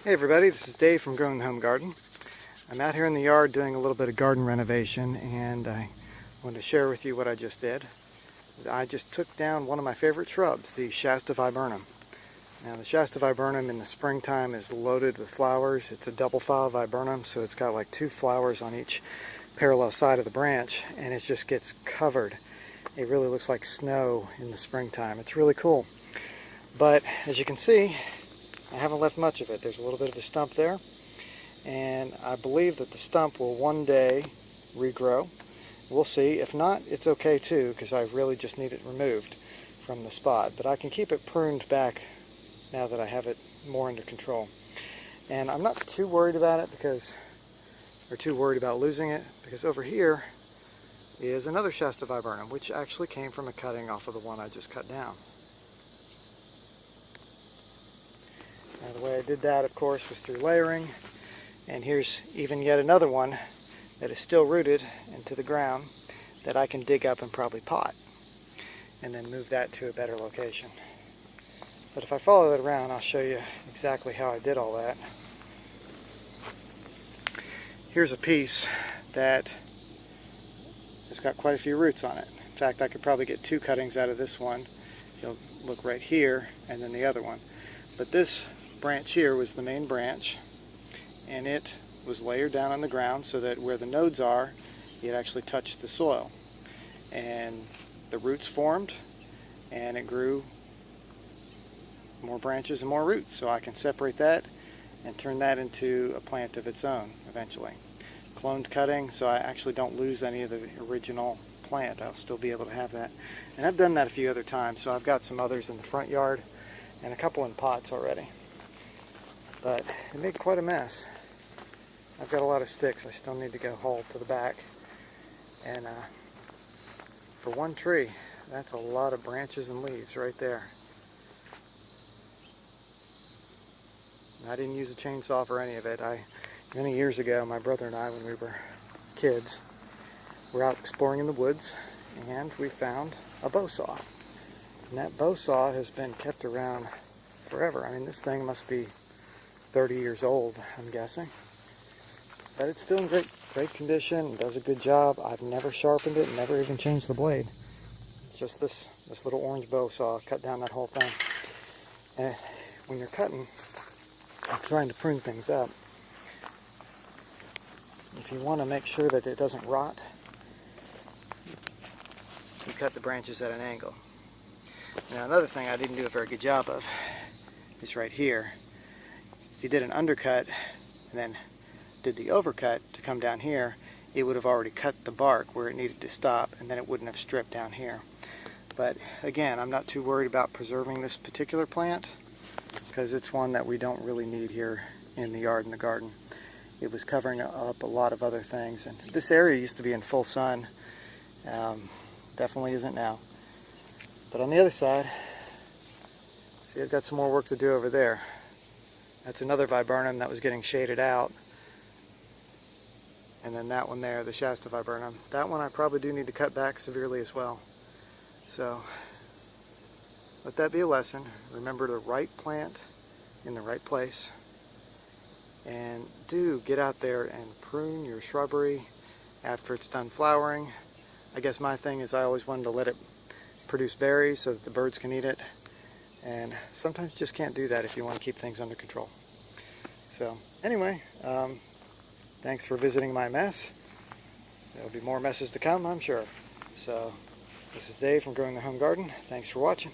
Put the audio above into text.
Hey everybody, this is Dave from Growing the Home Garden. I'm out here in the yard doing a little bit of garden renovation, and I wanted to share with you what I just did. I just took down one of my favorite shrubs, the Shasta Viburnum. Now the Shasta Viburnum in the springtime is loaded with flowers. It's a double file viburnum, so it's got like 2 flowers on each parallel side of the branch, and it just gets covered. It really looks like snow in the springtime. It's really cool. But as you can see, I haven't left much of it. There's a little bit of a stump there, and I believe that the stump will one day regrow. We'll see. If not, it's okay too, because I really just need it removed from the spot. But I can keep it pruned back now that I have it more under control. And I'm not too worried about it or too worried about losing it, because over here is another Shasta Viburnum, which actually came from a cutting off of the one I just cut down. Now, the way I did that, of course, was through layering, and here's even yet another one that is still rooted into the ground that I can dig up and probably pot, and then move that to a better location. But if I follow it around, I'll show you exactly how I did all that. Here's a piece that has got quite a few roots on it. In fact, I could probably get 2 cuttings out of this one. You'll look right here, and then the other one. But this branch here was the main branch, and it was layered down on the ground so that where the nodes are, it actually touched the soil, and the roots formed, and it grew more branches and more roots. So I can separate that and turn that into a plant of its own eventually. Cloned cutting, so I actually don't lose any of the original plant. I'll still be able to have that, and I've done that a few other times. So I've got some others in the front yard and a couple in pots already. But it made quite a mess. I've got a lot of sticks I still need to go haul to the back. And for one tree, that's a lot of branches and leaves right there. And I didn't use a chainsaw for any of it. Many years ago, my brother and I, when we were kids, were out exploring in the woods, and we found a bow saw. And that bow saw has been kept around forever. I mean, this thing must be 30 years old, I'm guessing. But it's still in great condition, does a good job. I've never sharpened it, never even changed the blade. It's just this little orange bow saw cut down that whole thing. And when you're cutting and trying to prune things up, if you want to make sure that it doesn't rot, you cut the branches at an angle. Now, another thing I didn't do a very good job of is right here. If you did an undercut and then did the overcut to come down here, it would have already cut the bark where it needed to stop, and then it wouldn't have stripped down here. But again, I'm not too worried about preserving this particular plant, because it's one that we don't really need here in the yard and the garden. It was covering up a lot of other things, and this area used to be in full sun. Definitely isn't now. But on the other side, see, I've got some more work to do over there. That's another viburnum that was getting shaded out. And then that one there, the Shasta Viburnum. That one I probably do need to cut back severely as well. So, let that be a lesson. Remember the right plant in the right place. And do get out there and prune your shrubbery after it's done flowering. I guess my thing is I always wanted to let it produce berries so that the birds can eat it. And sometimes you just can't do that if you want to keep things under control. So anyway, thanks for visiting my mess. There'll be more messes to come, I'm sure. So this is Dave from Growing the Home Garden. Thanks for watching.